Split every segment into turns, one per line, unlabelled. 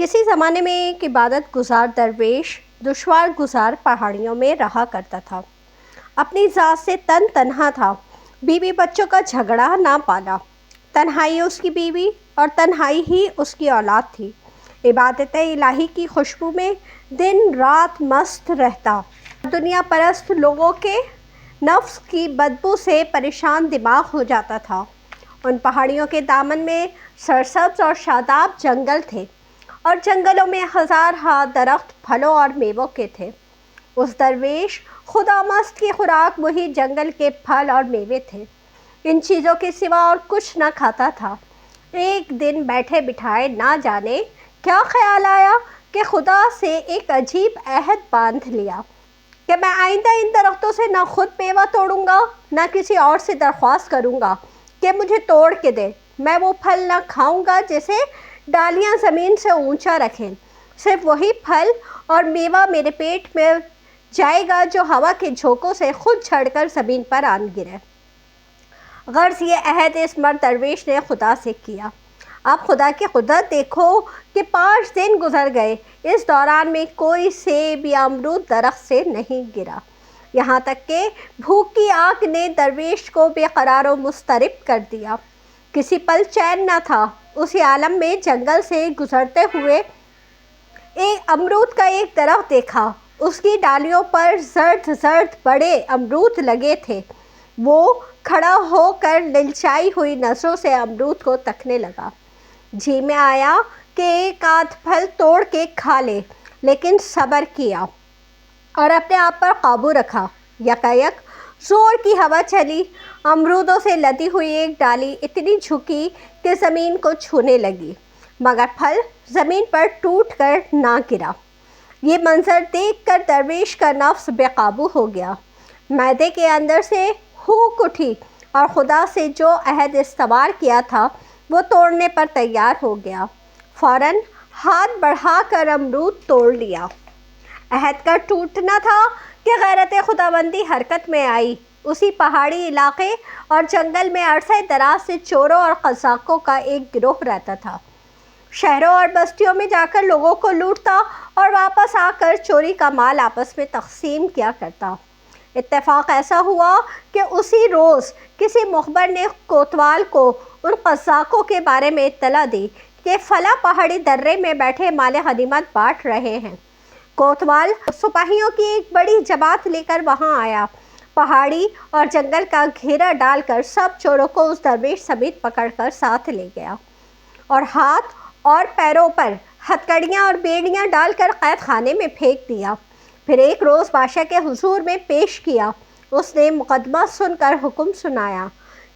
کسی زمانے میں ایک عبادت گزار درویش دشوار گزار پہاڑیوں میں رہا کرتا تھا۔ اپنی ذات سے تنہا تھا، بیوی بچوں کا جھگڑا نہ پالا، تنہائی اس کی بیوی اور تنہائی ہی اس کی اولاد تھی۔ عبادت الہی کی خوشبو میں دن رات مست رہتا، دنیا پرست لوگوں کے نفس کی بدبو سے پریشان دماغ ہو جاتا تھا۔ ان پہاڑیوں کے دامن میں سرسبز اور شاداب جنگل تھے اور جنگلوں میں ہزار ہا درخت پھلوں اور میووں کے تھے۔ اس درویش خدا مست کی خوراک وہی جنگل کے پھل اور میوے تھے، ان چیزوں کے سوا اور کچھ نہ کھاتا تھا۔ ایک دن بیٹھے بٹھائے نہ جانے کیا خیال آیا کہ خدا سے ایک عجیب عہد باندھ لیا کہ میں آئندہ ان درختوں سے نہ خود میوہ توڑوں گا نہ کسی اور سے درخواست کروں گا کہ مجھے توڑ کے دے۔ میں وہ پھل نہ کھاؤں گا جسے ڈالیاں زمین سے اونچا رکھیں، صرف وہی پھل اور میوہ میرے پیٹ میں جائے گا جو ہوا کے جھونکوں سے خود جھڑ کر زمین پر آن گرے۔ غرض یہ عہد اس مرد درویش نے خدا سے کیا۔ اب خدا کی قدرت دیکھو کہ 5 دن گزر گئے، اس دوران میں کوئی سیب یا امرود درخت سے نہیں گرا، یہاں تک کہ بھوک کی آگ نے درویش کو بے قرار و مضطرب کر دیا۔ کسی پل چین نہ تھا۔ اسی عالم میں جنگل سے گزرتے ہوئے ایک امرود کا ایک درخت دیکھا، اس کی ڈالیوں پر زرد زرد بڑے امرود لگے تھے۔ وہ کھڑا ہو کر للچائی ہوئی نظروں سے امرود کو تکنے لگا۔ جی میں آیا کہ ایک آدھ پھل توڑ کے کھا لے، لیکن صبر کیا اور اپنے آپ پر قابو رکھا۔ یکایک زور کی ہوا چلی، امرودوں سے لدی ہوئی ایک ڈالی اتنی جھکی کہ زمین کو چھونے لگی، مگر پھل زمین پر ٹوٹ کر نہ گرا۔ یہ منظر دیکھ کر درویش کا نفس بے قابو ہو گیا، معدے کے اندر سے ہوک اٹھی اور خدا سے جو عہد استوار کیا تھا وہ توڑنے پر تیار ہو گیا۔ فوراً ہاتھ بڑھا کر امرود توڑ لیا۔ عہد کا ٹوٹنا تھا کہ غیرت خداوندی حرکت میں آئی۔ اسی پہاڑی علاقے اور جنگل میں عرصہ دراز سے چوروں اور قزاقوں کا ایک گروہ رہتا تھا۔ شہروں اور بستیوں میں جا کر لوگوں کو لوٹتا اور واپس آ کر چوری کا مال آپس میں تقسیم کیا کرتا۔ اتفاق ایسا ہوا کہ اسی روز کسی مخبر نے کوتوال کو ان قزاقوں کے بارے میں اطلاع دی کہ فلاں پہاڑی درے میں بیٹھے مال غنیمت بانٹ رہے ہیں۔ کوتوال سپاہیوں کی ایک بڑی جماعت لے کر وہاں آیا، پہاڑی اور جنگل کا گھیرا ڈال کر سب چوروں کو اس درویش سمیت پکڑ کر ساتھ لے گیا اور ہاتھ اور پیروں پر ہتکڑیاں اور بیڑیاں ڈال کر قید خانے میں پھینک دیا۔ پھر ایک روز بادشاہ کے حضور میں پیش کیا۔ اس نے مقدمہ سن کر حکم سنایا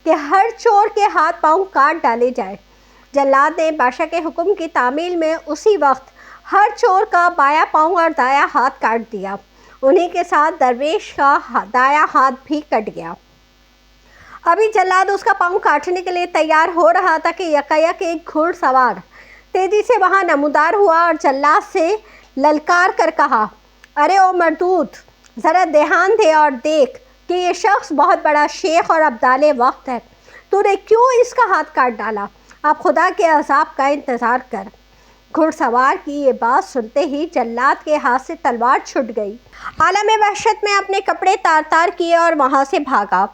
کہ ہر چور کے ہاتھ پاؤں کاٹ ڈالے جائے۔ جلاد نے بادشاہ کے حکم کی تعمیل میں اسی وقت ہر چور کا بایاں پاؤں اور دایاں ہاتھ کاٹ دیا۔ انہی کے ساتھ درویش کا دایاں ہاتھ بھی کٹ گیا۔ ابھی جلاد اس کا پاؤں کاٹنے کے لیے تیار ہو رہا تھا کہ یکایک ایک گھڑ سوار تیزی سے وہاں نمودار ہوا اور جلاد سے للکار کر کہا، ارے او مردود، ذرا دھیان دے اور دیکھ کہ یہ شخص بہت بڑا شیخ اور ابدال وقت ہے، تو نے کیوں اس کا ہاتھ کاٹ ڈالا؟ اب خدا کے عذاب کا انتظار کر۔ گھڑ سوار کی یہ بات سنتے ہی جلاد کے ہاتھ سے تلوار چھٹ گئی۔ عالم وحشت میں اپنے کپڑے تار تار کیے اور وہاں سے بھاگا،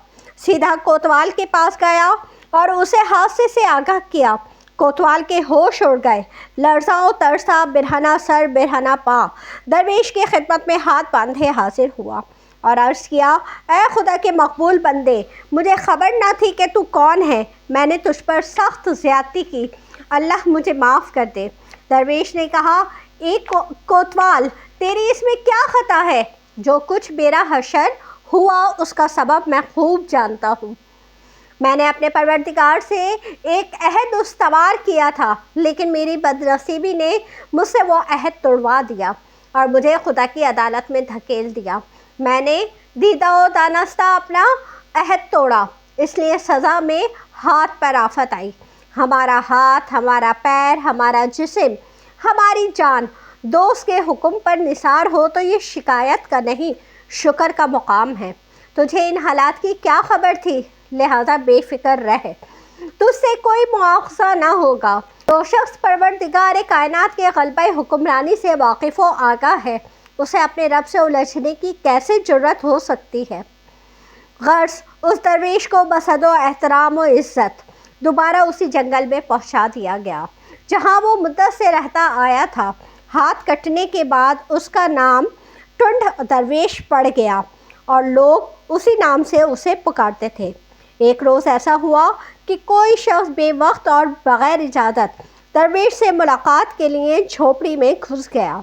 سیدھا کوتوال کے پاس گیا اور اسے حادثے سے آگاہ کیا۔ کوتوال کے ہوش اڑ گئے، لرزاں و ترساں، برہنہ سر برہنہ پا، درویش کی خدمت میں ہاتھ باندھے حاضر ہوا اور عرض کیا، اے خدا کے مقبول بندے، مجھے خبر نہ تھی کہ تو کون ہے، میں نے تجھ پر سخت زیادتی کی، اللہ مجھے معاف کر دے۔ درویش نے کہا، ایک کوتوال، تیری اس میں کیا خطا ہے؟ جو کچھ میرا حشر ہوا اس کا سبب میں خوب جانتا ہوں۔ میں نے اپنے پروردگار سے ایک عہد استوار کیا تھا، لیکن میری بدنصیبی نے مجھ سے وہ عہد توڑوا دیا اور مجھے خدا کی عدالت میں دھکیل دیا۔ میں نے دیدہ و دانستہ اپنا عہد توڑا، اس لیے سزا میں ہاتھ پر آفت آئی۔ ہمارا ہاتھ، ہمارا پیر، ہمارا جسم، ہماری جان دوست کے حکم پر نثار ہو تو یہ شکایت کا نہیں، شکر کا مقام ہے۔ تجھے ان حالات کی کیا خبر تھی؟ لہذا بے فکر رہ، تجھ سے کوئی مواخذہ نہ ہوگا۔ جو شخص پروردگار کائنات کے غلبہ حکمرانی سے واقف و آگاہ ہے، اسے اپنے رب سے الجھنے کی کیسے جرأت ہو سکتی ہے؟ غرض اس درویش کو بصد و احترام و عزت دوبارہ اسی جنگل میں پہنچا دیا گیا جہاں وہ مدت سے رہتا آیا تھا۔ ہاتھ کٹنے کے بعد اس کا نام ٹنڈ درویش پڑ گیا اور لوگ اسی نام سے اسے پکارتے تھے۔ ایک روز ایسا ہوا کہ کوئی شخص بے وقت اور بغیر اجازت درویش سے ملاقات کے لیے جھوپڑی میں گھس گیا۔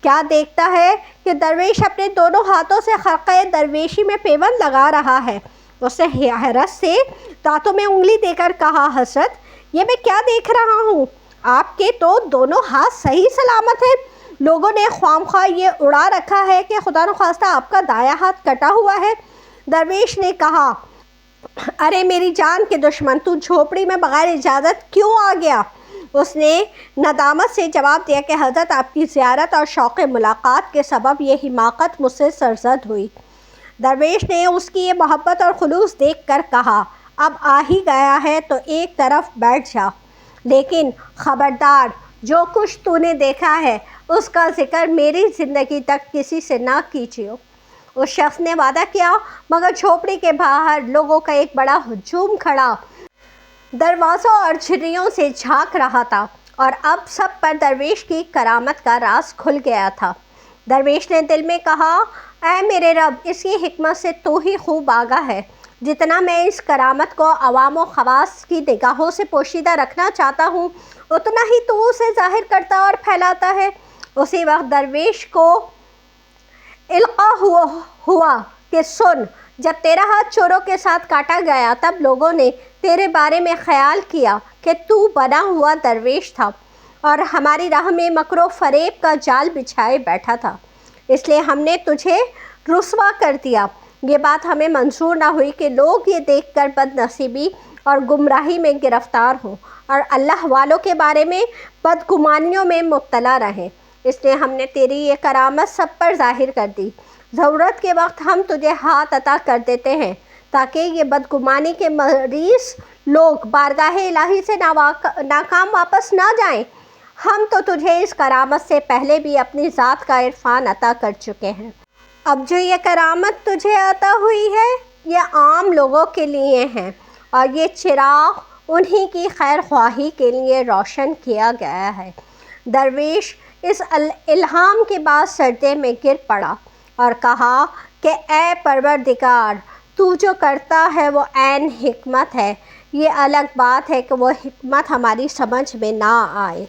کیا دیکھتا ہے کہ درویش اپنے دونوں ہاتھوں سے خرقہ درویشی میں پیوند لگا رہا ہے۔ اس نے حیرت سے دانتوں میں انگلی دے کر کہا، حضرت یہ میں کیا دیکھ رہا ہوں؟ آپ کے تو دونوں ہاتھ صحیح سلامت ہیں، لوگوں نے خواہ یہ اڑا رکھا ہے کہ خدا نخواستہ آپ کا دایاں ہاتھ کٹا ہوا ہے۔ درویش نے کہا، ارے میری جان کے دشمن، تو جھوپڑی میں بغیر اجازت کیوں آ گیا؟ اس نے ندامت سے جواب دیا کہ حضرت آپ کی زیارت اور شوق ملاقات کے سبب یہ حماقت مجھ سے سرزد ہوئی۔ درویش نے اس کی یہ محبت اور خلوص دیکھ کر کہا، اب آ ہی گیا ہے تو ایک طرف بیٹھ جا، لیکن خبردار جو کچھ تو نے دیکھا ہے اس کا ذکر میری زندگی تک کسی سے نہ کیجیے۔ اس شخص نے وعدہ کیا، مگر جھوپڑی کے باہر لوگوں کا ایک بڑا ہجوم کھڑا دروازوں اور جھرریوں سے جھانک رہا تھا اور اب سب پر درویش کی کرامت کا راز کھل گیا تھا۔ درویش نے دل میں کہا، اے میرے رب، اس کی حکمت سے تو ہی خوب آگاہ ہے۔ جتنا میں اس کرامت کو عوام و خواص کی نگاہوں سے پوشیدہ رکھنا چاہتا ہوں، اتنا ہی تو اسے ظاہر کرتا اور پھیلاتا ہے۔ اسی وقت درویش کو القاء ہوا کہ سن، جب تیرا ہاتھ چوروں کے ساتھ کاٹا گیا تب لوگوں نے تیرے بارے میں خیال کیا کہ تو بنا ہوا درویش تھا اور ہماری راہ میں مکر و فریب کا جال بچھائے بیٹھا تھا، اس لیے ہم نے تجھے رسوا کر دیا۔ یہ بات ہمیں منظور نہ ہوئی کہ لوگ یہ دیکھ کر بد نصیبی اور گمراہی میں گرفتار ہوں اور اللہ والوں کے بارے میں بدگمانیوں میں مبتلا رہیں، اس لیے ہم نے تیری یہ کرامت سب پر ظاہر کر دی۔ ضرورت کے وقت ہم تجھے ہاتھ عطا کر دیتے ہیں تاکہ یہ بدگمانی کے مریض لوگ بارگاہ الہی سے ناکام واپس نہ جائیں۔ ہم تو تجھے اس کرامت سے پہلے بھی اپنی ذات کا عرفان عطا کر چکے ہیں۔ اب جو یہ کرامت تجھے عطا ہوئی ہے یہ عام لوگوں کے لیے ہے اور یہ چراغ انہی کی خیر خواہی کے لیے روشن کیا گیا ہے۔ درویش اس الہام کے بعد سجدے میں گر پڑا اور کہا کہ اے پروردگار، تو جو کرتا ہے وہ عین حکمت ہے، یہ الگ بات ہے کہ وہ حکمت ہماری سمجھ میں نہ آئے۔